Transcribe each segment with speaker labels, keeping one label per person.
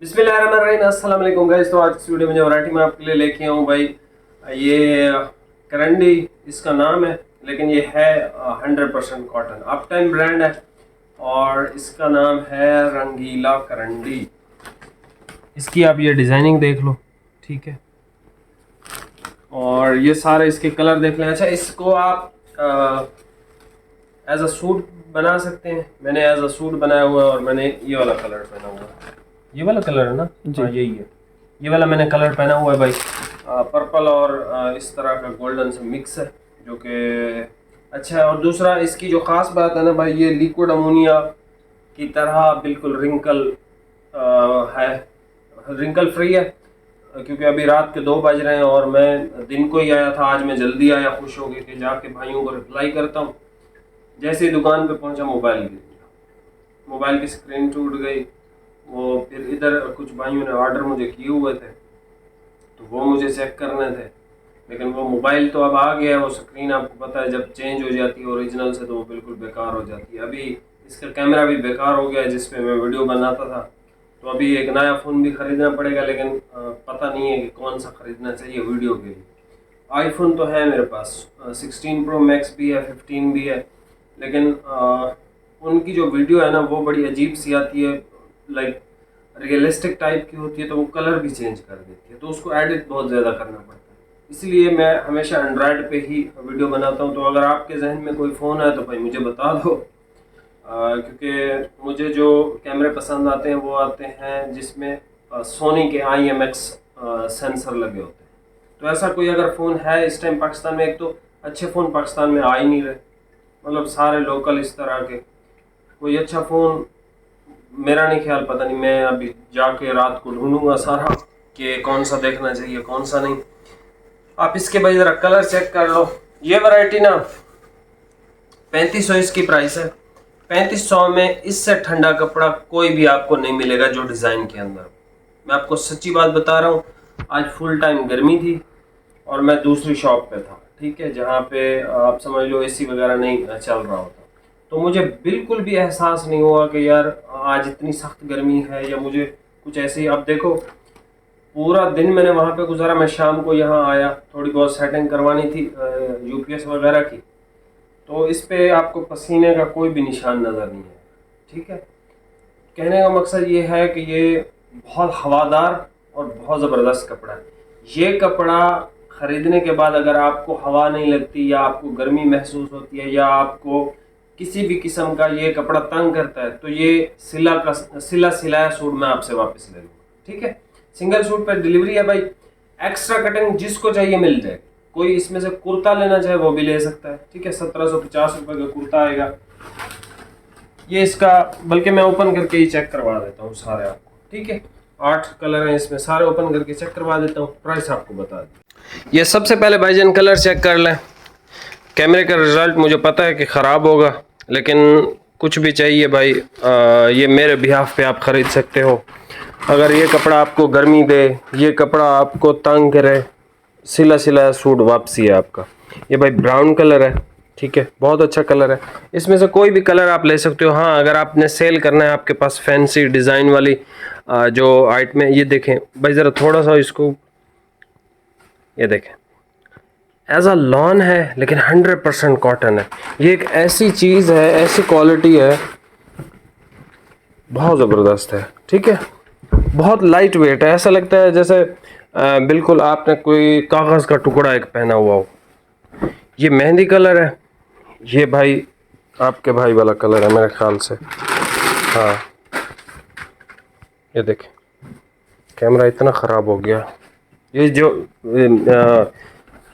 Speaker 1: बिस्मिल्लाहिर्रहमानिर्रहीम, अस्सलाम वालेकुम गाइस। तो आज इस वीडियो में जो वैरायटी मैं आपके लिए लेके आऊँ भाई, ये करंडी इसका नाम है, लेकिन ये है 100% कॉटन। अप टाइम ब्रांड है और इसका नाम है रंगीला करंडी। इसकी आप ये डिज़ाइनिंग देख लो, ठीक है, और ये सारे इसके कलर देख लें। अच्छा, इसको आप एज अ सूट बना सकते हैं। मैंने एज अ सूट बनाया हुआ है और मैंने ये वाला कलर पहना हुआ है। ये वाला कलर है ना जी, हाँ यही है। ये वाला मैंने कलर पहना हुआ है भाई, पर्पल और इस तरह का गोल्डन से मिक्स है, जो कि अच्छा है। और दूसरा इसकी जो ख़ास बात है ना भाई, ये लिक्विड अमोनिया की तरह बिल्कुल रिंकल है, रिंकल फ्री है। क्योंकि अभी रात के 2 बज रहे हैं और मैं दिन को ही आया था। आज मैं जल्दी आया, खुश हो गई कि जाके भाइयों को रिप्लाई करता हूँ। जैसे ही दुकान पे पहुंचा, मोबाइल गिर गया, मोबाइल की स्क्रीन टूट गई। वो फिर इधर कुछ भाइयों ने ऑर्डर मुझे किए हुए थे, तो वो मुझे चेक करने थे, लेकिन वो मोबाइल तो अब आ गया है। वो स्क्रीन आपको पता है जब चेंज हो जाती है ओरिजिनल से, तो वो बिल्कुल बेकार हो जाती है। अभी इसका कैमरा भी बेकार हो गया है जिस पे मैं वीडियो बनाता था। तो अभी एक नया फ़ोन भी ख़रीदना पड़ेगा, लेकिन पता नहीं है कि कौन सा ख़रीदना चाहिए वीडियो के लिए। आईफोन तो है मेरे पास, 16 प्रो मैक्स भी है, 15 भी है, लेकिन उनकी जो वीडियो है ना वो बड़ी अजीब सी आती है, लाइक रियलिस्टिक टाइप की होती है, तो वो कलर भी चेंज कर देती है, तो उसको एडिट बहुत ज़्यादा करना पड़ता है। इसलिए मैं हमेशा एंड्रॉयड पे ही वीडियो बनाता हूँ। तो अगर आपके जहन में कोई फ़ोन है तो भाई मुझे बता दो, क्योंकि मुझे जो कैमरे पसंद आते हैं वो आते हैं जिसमें सोनी के IMX सेंसर लगे होते हैं। तो ऐसा कोई अगर फ़ोन है इस टाइम पाकिस्तान में, एक तो अच्छे फ़ोन पाकिस्तान में आ ही नहीं रहे, मतलब सारे लोकल इस तरह के। कोई अच्छा फ़ोन मेरा नहीं ख्याल, पता नहीं, मैं अभी जाके रात को ढूंढूंगा सारा कि कौन सा देखना चाहिए कौन सा नहीं। आप इसके भाई ज़रा कलर चेक कर लो। ये वैरायटी ना 3500 इसकी प्राइस है। 3500 में इससे ठंडा कपड़ा कोई भी आपको नहीं मिलेगा जो डिज़ाइन के अंदर। मैं आपको सच्ची बात बता रहा हूँ। आज फुल टाइम गर्मी थी और मैं दूसरी शॉप पे था, ठीक है, जहाँ पे आप समझ लो AC वगैरह नहीं चल रहा होता। तो मुझे बिल्कुल भी एहसास नहीं हुआ कि यार आज इतनी सख्त गर्मी है या मुझे कुछ ऐसे ही। अब देखो, पूरा दिन मैंने वहाँ पे गुजारा। मैं शाम को यहाँ आया, थोड़ी बहुत सेटिंग करवानी थी UPS वगैरह की, तो इस पे आपको पसीने का कोई भी निशान नज़र नहीं है, ठीक है। कहने का मकसद ये है कि ये बहुत हवादार और बहुत ज़बरदस्त कपड़ा है। ये कपड़ा ख़रीदने के बाद अगर आपको हवा नहीं लगती या आपको गर्मी महसूस होती है या आपको किसी भी किस्म का ये कपड़ा तंग करता है, तो ये सिलाया सूट मैं आपसे वापस ले लूँगा, ठीक है। सिंगल सूट पर डिलीवरी है भाई। एक्स्ट्रा कटिंग जिसको चाहिए मिल जाए। कोई इसमें से कुर्ता लेना चाहे वो भी ले सकता है, ठीक है। 1750 रुपये का कुर्ता आएगा ये इसका, बल्कि मैं ओपन करके ही चेक करवा देता हूँ सारे आपको, ठीक है। 8 कलर हैं इसमें, सारे ओपन करके चेक करवा देता हूँ, प्राइस आपको बता दें। ये सबसे पहले भाईजान कलर चेक कर लें। कैमरे का रिज़ल्ट मुझे पता है कि ख़राब होगा, लेकिन कुछ भी चाहिए भाई, ये मेरे बिहाफ पे आप ख़रीद सकते हो। अगर ये कपड़ा आपको गर्मी दे, ये कपड़ा आपको तंग करे, सिला सूट वापसी है आपका। ये भाई ब्राउन कलर है, ठीक है, बहुत अच्छा कलर है। इसमें से कोई भी कलर आप ले सकते हो। हाँ, अगर आपने सेल करना है, आपके पास फैंसी डिज़ाइन वाली जो आइटम है, ये देखें भाई ज़रा थोड़ा सा इसको, ये देखें, एज अ लॉन है लेकिन 100% कॉटन है। ये एक ऐसी चीज़ है, ऐसी क्वालिटी है, बहुत ज़बरदस्त है, ठीक है। बहुत लाइट वेट है, ऐसा लगता है जैसे बिल्कुल आपने कोई कागज़ का टुकड़ा एक पहना हुआ हो। ये मेहंदी कलर है, ये भाई आपके भाई वाला कलर है मेरे ख्याल से। हाँ, ये देखें, कैमरा इतना ख़राब हो गया। ये जो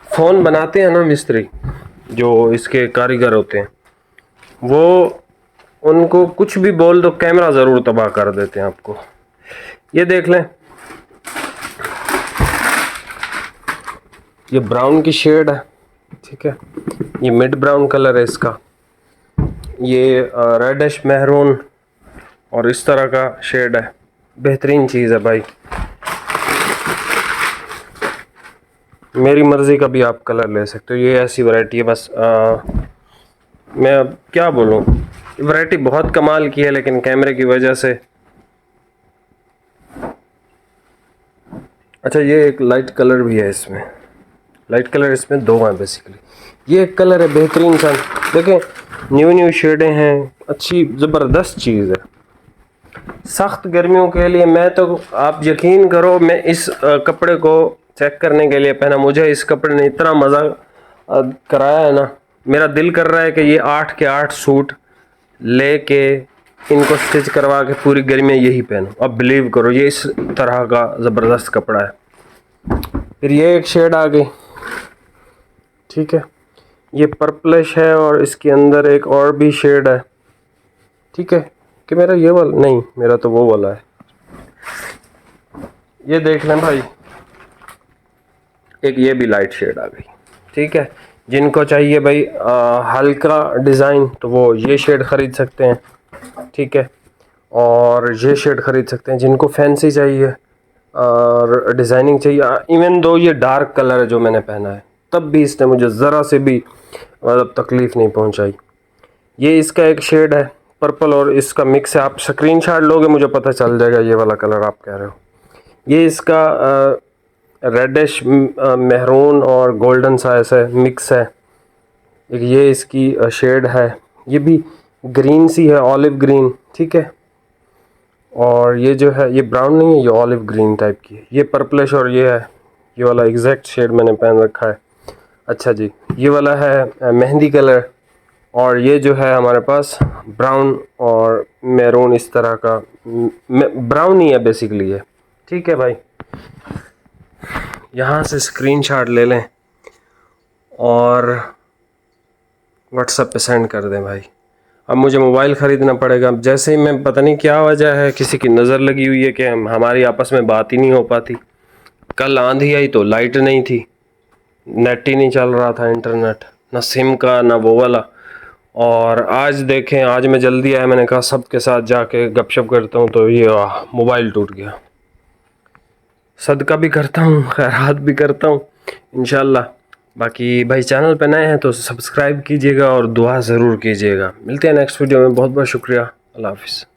Speaker 1: फ़ोन बनाते हैं ना मिस्त्री, जो इसके कारीगर होते हैं, वो उनको कुछ भी बोल दो, कैमरा ज़रूर तबाह कर देते हैं आपको। ये देख लें, ये ब्राउन की शेड है, ठीक है। ये मिड ब्राउन कलर है इसका। ये रेडिश महरून और इस तरह का शेड है। बेहतरीन चीज़ है भाई, मेरी मर्ज़ी का भी आप कलर ले सकते हो। ये ऐसी वैरायटी है, बस मैं अब क्या बोलूँ, वैरायटी बहुत कमाल की है, लेकिन कैमरे की वजह से अच्छा ये एक लाइट कलर भी है इसमें, लाइट कलर इसमें दो हैं बेसिकली। ये एक कलर है बेहतरीन सा, देखें न्यू शेडें हैं, अच्छी ज़बरदस्त चीज़ है सख्त गर्मियों के लिए। मैं तो आप यकीन करो मैं इस कपड़े को चेक करने के लिए पहना, मुझे इस कपड़े ने इतना मज़ा कराया है ना, मेरा दिल कर रहा है कि ये 8 के 8 सूट लेके इनको स्टिच करवा के पूरी गर्मी में यही पहनो। अब बिलीव करो ये इस तरह का ज़बरदस्त कपड़ा है। फिर ये एक शेड आ गई, ठीक है, ये पर्पलिश है और इसके अंदर एक और भी शेड है, ठीक है, कि मेरा ये वाला नहीं, मेरा तो वो वाला है। ये देख लें भाई, एक ये भी लाइट शेड आ गई, ठीक है। जिनको चाहिए भाई हल्का डिज़ाइन तो वो ये शेड ख़रीद सकते हैं, ठीक है, और ये शेड ख़रीद सकते हैं। जिनको फैंसी चाहिए और डिज़ाइनिंग चाहिए, इवन दो ये डार्क कलर है जो मैंने पहना है, तब भी इसने मुझे ज़रा से भी मतलब तकलीफ़ नहीं पहुंचाई। ये इसका एक शेड है पर्पल और इसका मिक्स है, आप स्क्रीनशॉट लोगे मुझे पता चल जाएगा ये वाला कलर आप कह रहे हो। ये इसका रेडिश मेहरून और गोल्डन सा ऐसा मिक्स है। एक ये इसकी शेड है, ये भी ग्रीन सी है, ऑलिव ग्रीन, ठीक है, और ये जो है ये ब्राउन नहीं है, ये ऑलिव ग्रीन टाइप की है। ये पर्पलिश और ये है, ये वाला एग्जैक्ट शेड मैंने पहन रखा है। अच्छा जी, ये वाला है मेहंदी कलर, और ये जो है हमारे पास ब्राउन और मैरून इस तरह का, ब्राउन ही है बेसिकली है, ठीक है भाई। यहाँ से स्क्रीनशॉट ले लें और व्हाट्सएप पे सेंड कर दें भाई। अब मुझे मोबाइल ख़रीदना पड़ेगा। अब जैसे ही मैं, पता नहीं क्या वजह है, किसी की नज़र लगी हुई है कि हमारी आपस में बात ही नहीं हो पाती। कल आंधी आई तो लाइट नहीं थी, नेट ही नहीं चल रहा था, इंटरनेट ना सिम का ना वो वाला। और आज देखें, आज मैं जल्दी आया, मैंने कहा सबके साथ जाके गपशप करता हूँ, तो ये मोबाइल टूट गया। सदका भी करता हूँ, खैरात भी करता हूँ इंशाल्लाह। बाकी भाई चैनल पे नए हैं तो सब्सक्राइब कीजिएगा और दुआ ज़रूर कीजिएगा। मिलते हैं नेक्स्ट वीडियो में, बहुत बहुत शुक्रिया, अल्लाह हाफ़िज़।